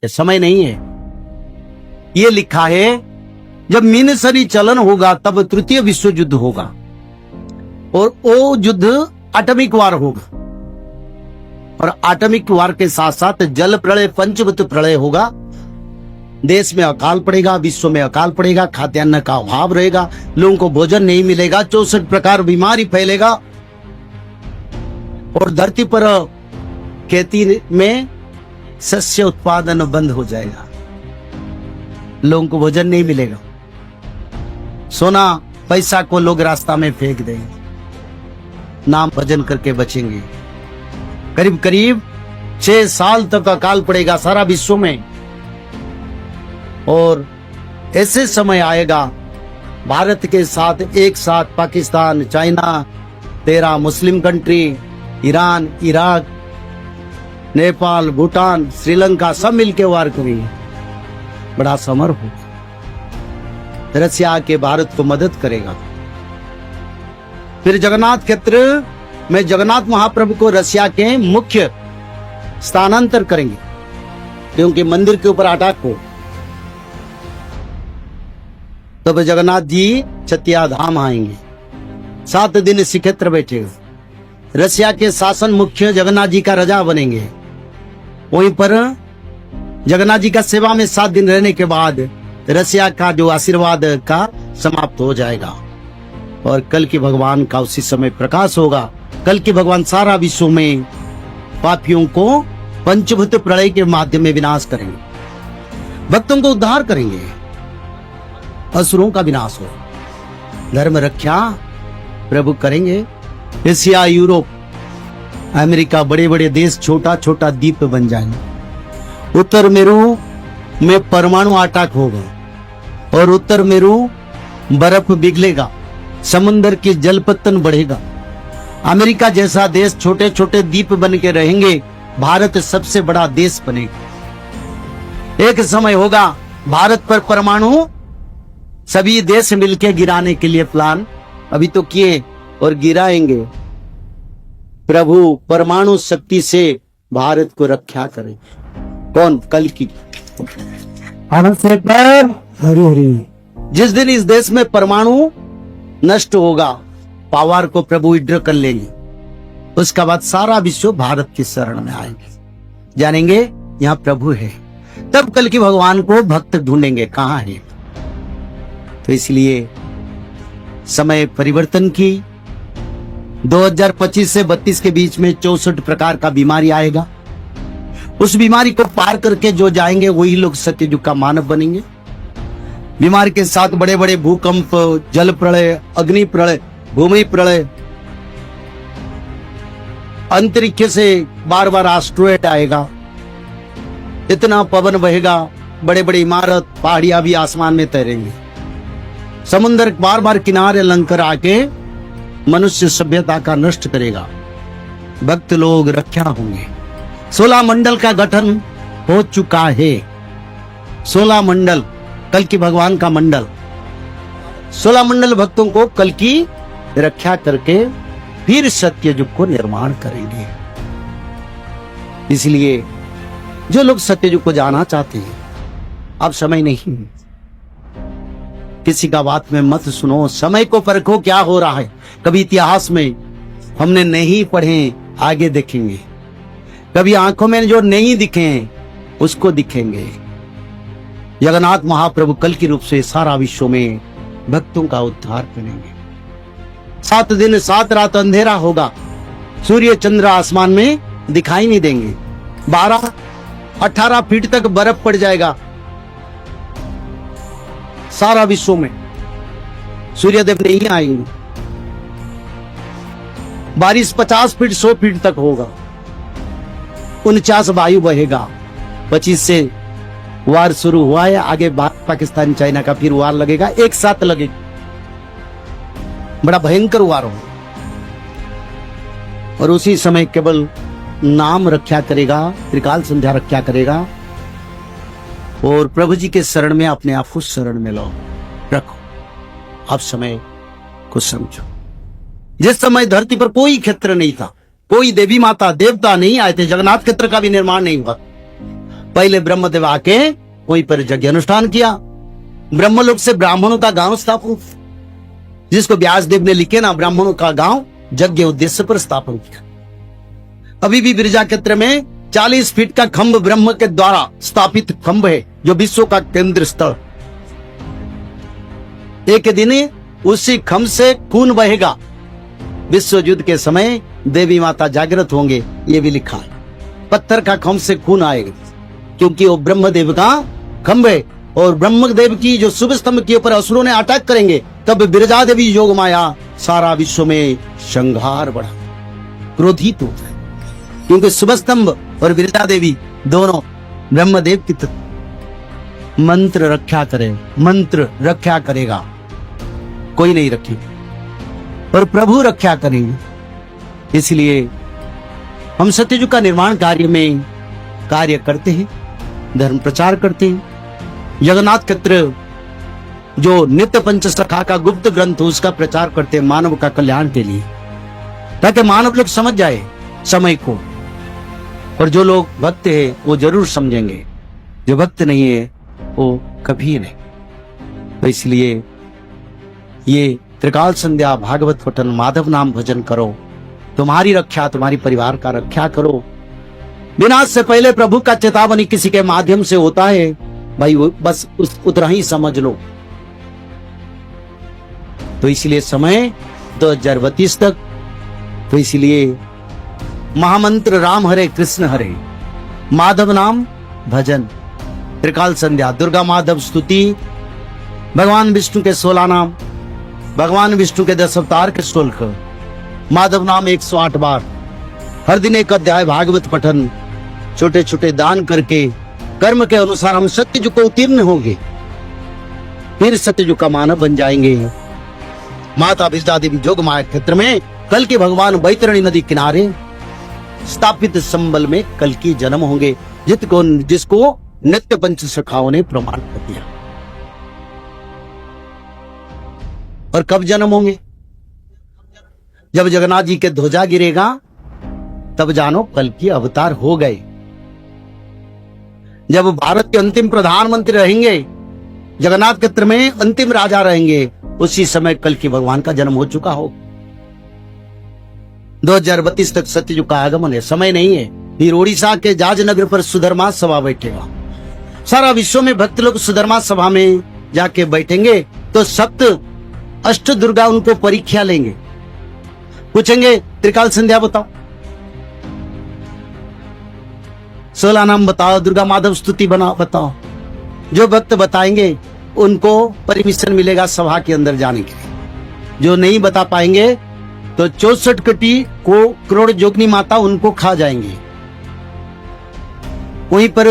ये समय नहीं है। ये लिखा है जब मिशनरी चलन होगा तब तृतीय विश्व युद्ध होगा, और वो युद्ध एटॉमिक वार होगा, और एटॉमिक वार के साथ साथ जल प्रलय, पंचभूत प्रलय होगा। देश में अकाल पड़ेगा, विश्व में अकाल पड़ेगा, खाद्यान्न का अभाव रहेगा, लोगों को भोजन नहीं मिलेगा, 64 प्रकार बीमारी फैलेगा, और धरती पर खेती में शस्य उत्पादन बंद हो जाएगा, लोगों को भोजन नहीं मिलेगा, सोना पैसा को लोग रास्ता में फेंक देंगे, नाम भजन करके बचेंगे। करीब करीब 6 साल तक अकाल पड़ेगा सारा विश्व में, और ऐसे समय आएगा भारत के साथ एक साथ Pakistan, China, 13 Muslim country, Iran, Iraq, Nepal, Bhutan, Sri Lanka सब मिलके वार करेंगे। बड़ा समर होगा, रसिया के भारत को मदद करेगा। फिर जगन्नाथ क्षेत्र में जगन्नाथ महाप्रभु को रसिया के मुख्य स्थानांतर करेंगे, क्योंकि मंदिर के ऊपर अटैक हो। तब जगन्नाथ जी चतिया धाम आएंगे, 7 दिन श्रीक्षेत्र बैठेगा। रसिया के शासन मुख्य जगन्नाथ जी का राजा बनेंगे। वहीं पर जगन्नाथ जी का सेवा में 7 दिन रहने के बाद रसिया का जो आशीर्वाद का समाप्त हो जाएगा, और कल की भगवान का उसी समय प्रकाश होगा। कल की भगवान सारा विश्व में पापियों को पंचभूत प्रलय के माध्यम में विनाश करेंगे, भक्तों को उद्धार करेंगे, असुरों का विनाश हो, धर्म रक्षा प्रभु करेंगे। एशिया, यूरोप, अमेरिका, बड़े बड़े देश छोटा छोटा द्वीप बन जाएंगे। उत्तर मेरू में परमाणु अटैक होगा, और उत्तर मेरू बर्फ पिघलेगा, समुद्र की जलपतन बढ़ेगा। अमेरिका जैसा देश छोटे छोटे द्वीप बन के रहेंगे, भारत सबसे बड़ा देश बनेगा। एक समय होगा भारत पर परमाणु सभी देश मिलकर गिराने के लिए प्लान अभी तो किए और गिराएंगे। प्रभु परमाणु शक्ति से भारत को रक्षा करे। कौन? कल की हरि हरि। जिस दिन इस देश में परमाणु नष्ट होगा, पावर को प्रभु विड्रॉ कर लेंगे, उसका बाद सारा विश्व भारत की शरण में आएंगे, जानेंगे यहाँ प्रभु है। तब कल की भगवान को भक्त ढूंढेंगे कहाँ है। तो इसलिए समय परिवर्तन की 2025 से 32 के बीच में 64 प्रकार का बीमारी आएगा। उस बीमारी को पार करके जो जाएंगे वही लोग सत्ययुग का मानव बनेंगे। बीमारी के साथ बड़े बड़े भूकंप, जल प्रलय, अग्नि प्रलय, भूमि प्रलय, अंतरिक्ष से बार बार एस्टेरॉयड आएगा, इतना पवन बहेगा, बड़े बड़े इमारत, पहाड़ियां भी आसमान में तैरेंगे, समुद्र बार बार किनारे लंकर आके मनुष्य सभ्यता का नष्ट करेगा, भक्त लोग रक्षा होंगे। 16 मंडल का गठन हो चुका है। 16 मंडल, कल की भगवान का मंडल, 16 मंडल भक्तों को कल की रक्षा करके फिर सत्ययुग को निर्माण करेंगे। इसलिए जो लोग सत्ययुग को जाना चाहते हैं, अब समय नहीं, किसी का बात में मत सुनो, समय को परखो क्या हो रहा है। कभी इतिहास में हमने नहीं पढ़े, आगे देखेंगे, कभी आंखों में जो नहीं दिखे उसको दिखेंगे। जगन्नाथ महाप्रभु कल की रूप से सारा विश्व में भक्तों का उद्धार करेंगे। 7 दिन 7 रात अंधेरा होगा, सूर्य चंद्र आसमान में दिखाई नहीं देंगे, 12-18 फीट तक बर्फ पड़ जाएगा सारा विश्व में, सूर्यदेव नहीं आएंगे, बारिश 50 फीट 100 फीट तक होगा, 49 वायु बहेगा। 25 से वार शुरू हुआ है, आगे पाकिस्तान चाइना का फिर वार लगेगा, एक साथ लगेगा, बड़ा भयंकर वार होगा। और उसी समय केवल नाम रक्षा करेगा, त्रिकाल संध्या रक्षा करेगा, और प्रभु जी के शरण में अपने आप को शरण में लो, रखो। अब समय को समझो। जिस समय धरती पर कोई क्षेत्र नहीं था, कोई देवी माता देवता नहीं आए थे, जगन्नाथ क्षेत्र का भी निर्माण नहीं हुआ, पहले ब्रह्मदेव आके वहीं पर यज्ञ अनुष्ठान किया। ब्रह्मलोक से ब्राह्मणों का गांव स्थापन, जिसको व्यासदेव ने लिखे ना, ब्राह्मणों का गांव यज्ञ उद्देश्य पर स्थापन किया। अभी भी बिरजा क्षेत्र में 40 फीट का खंभ ब्रह्म के द्वारा स्थापित खंभ है, जो विश्व का केंद्र स्थल। एक दिन उसी खंभ से खून बहेगा। विश्व युद्ध के समय देवी माता जागृत होंगे, ये भी लिखा है। पत्थर का खंभ से खून आएगा, क्योंकि वो ब्रह्मदेव का खंभ है। और ब्रह्मदेव की जो शुभ स्तंभ के ऊपर असुरों ने अटैक करेंगे, तब बिरजा देवी योग माया सारा विश्व में संहार बढ़ा, क्रोधित हो जाए। क्योंकि शुभ स्तंभ और बिरजा देवी दोनों ब्रह्मदेव की मंत्र रक्षा करे, मंत्र रक्षा करेगा, कोई नहीं रखेगा, और प्रभु रक्षा करेंगे। इसलिए हम सत्ययुग का निर्माण कार्य में कार्य करते हैं, धर्म प्रचार करते हैं। जगन्नाथ क्षेत्र जो नित्य पंच सखा का गुप्त ग्रंथ, उसका प्रचार करते हैं मानव का कल्याण के लिए, ताकि मानव लोग समझ जाए समय को। और जो लोग भक्त है वो जरूर समझेंगे, जो भक्त नहीं है वो कभी नहीं। तो इसलिए ये त्रिकाल संध्या, भागवत पठन, माधव नाम भजन करो, तुम्हारी रक्षा, तुम्हारी परिवार का रक्षा करो। विनाश से पहले प्रभु का चेतावनी किसी के माध्यम से होता है भाई, वो बस उतना ही समझ लो। तो इसलिए समय 2032 तक, तो इसलिए महामंत्र राम हरे कृष्ण हरे, माधव नाम भजन, त्रिकाल संध्या, दुर्गा माधव स्तुति, भगवान विष्णु के 16 नाम, भगवान विष्णु के 10 अवतार के श्लोक, माधव नाम 108 बार, हर दिन एक अध्याय भागवत पठन, छोटे छोटे दान करके कर्म के अनुसार हम सत्ययुग को उत्तीर्ण होंगे, फिर सत्ययुग का मानव बन जाएंगे। माता बिरजा देवी जोग माया क्षेत्र में कल के भगवान बैतरणी नदी किनारे स्थापित संबल में कल की जन्म होंगे, जिसको नित्य पंच सखाओं ने प्रमाण कर दिया। और कब जन्म होंगे? जब जगन्नाथ जी के ध्वजा गिरेगा, तब जानो कल की अवतार हो गए। जब भारत के अंतिम प्रधानमंत्री रहेंगे, जगन्नाथ क्षेत्र में अंतिम राजा रहेंगे, उसी समय कल की भगवान का जन्म हो चुका हो। 2032 तक सत्ययुग का आगमन है, समय नहीं है। फिर ओडिशा के जाजनगर पर सुधर्मा सभा बैठेगा। सारा विश्व में भक्त लोग सुधर्मा सभा में जाके बैठेंगे, तो सप्त अष्ट दुर्गा उनको परीक्षा लेंगे, पूछेंगे त्रिकाल संध्या बताओ, 16 नाम बताओ, दुर्गा माधव स्तुति बना बताओ। जो भक्त बताएंगे उनको परमिशन मिलेगा सभा के अंदर जाने के लिए। जो नहीं बता पाएंगे तो 64 करोड़ जोगनी माता उनको खा जाएंगी। वहीं पर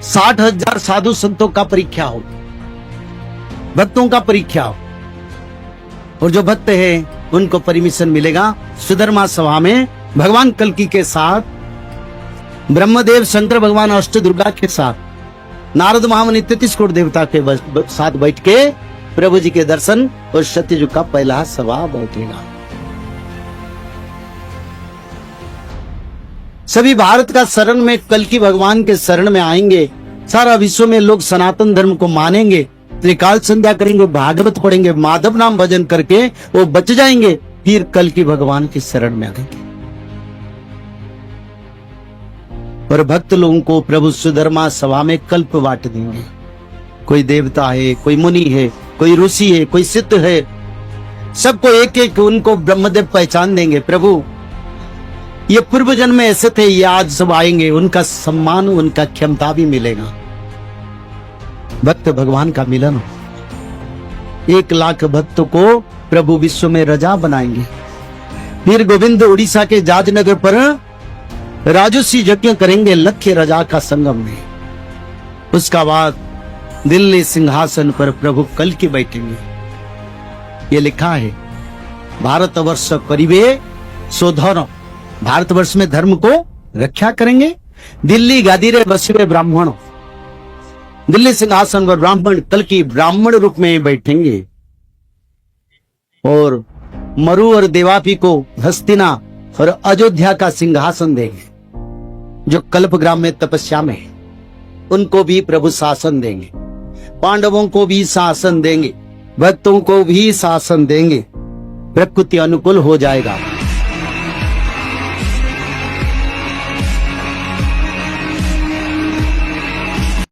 60,000 साधु संतों का परीक्षा हो, भक्तों का परीक्षा हो, और जो भक्त है उनको परमिशन मिलेगा सुधर्मा सभा में भगवान कल्की के साथ, ब्रह्मदेव शंकर भगवान अष्ट दुर्गा के साथ, नारद महामुनि 33 करोड़ देवता के साथ बैठ के प्रभु जी के दर्शन, और सत्ययुग का पहला सभा बैठेगा। सभी भारत का शरण में कल्की भगवान के शरण में आएंगे। सारा विश्व में लोग सनातन धर्म को मानेंगे, त्रिकाल संध्या करेंगे, भागवत पढ़ेंगे, माधव नाम भजन करके वो बच जाएंगे, फिर कल्की भगवान के शरण में आएंगे। और भक्त लोगों को प्रभु सुधर्मा सभा में कल्प बांट देंगे। कोई देवता है, कोई मुनि है, कोई ऋषि है, कोई सिद्ध है, सबको एक एक उनको ब्रह्मदेव पहचान देंगे। प्रभु ये पूर्व जन्म में ऐसे थे, ये आज सब आएंगे, उनका सम्मान, उनका क्षमता भी मिलेगा। भक्त भगवान का मिलन, 1 लाख भक्तों को प्रभु विश्व में रजा बनाएंगे। फिर गोविंद उड़ीसा के जाजनगर पर राजसी यज्ञ करेंगे, लक्ष्य रजा का संगम में। उसका बाद दिल्ली सिंहासन पर प्रभु कल्की बैठेंगे। ये लिखा है, भारतवर्ष करीबे सोधर, भारतवर्ष में धर्म को रक्षा करेंगे। दिल्ली गादी रे बसिवे ब्राह्मण, दिल्ली सिंहासन पर ब्राह्मण कल्की ब्राह्मण रूप में बैठेंगे। और मरु और देवापी को हस्तिना और अयोध्या का सिंहासन देंगे। जो कल्पग्राम में तपस्या में है, उनको भी प्रभु शासन देंगे, पांडवों को भी शासन देंगे, भक्तों को भी शासन देंगे, प्रकृति अनुकूल हो जाएगा।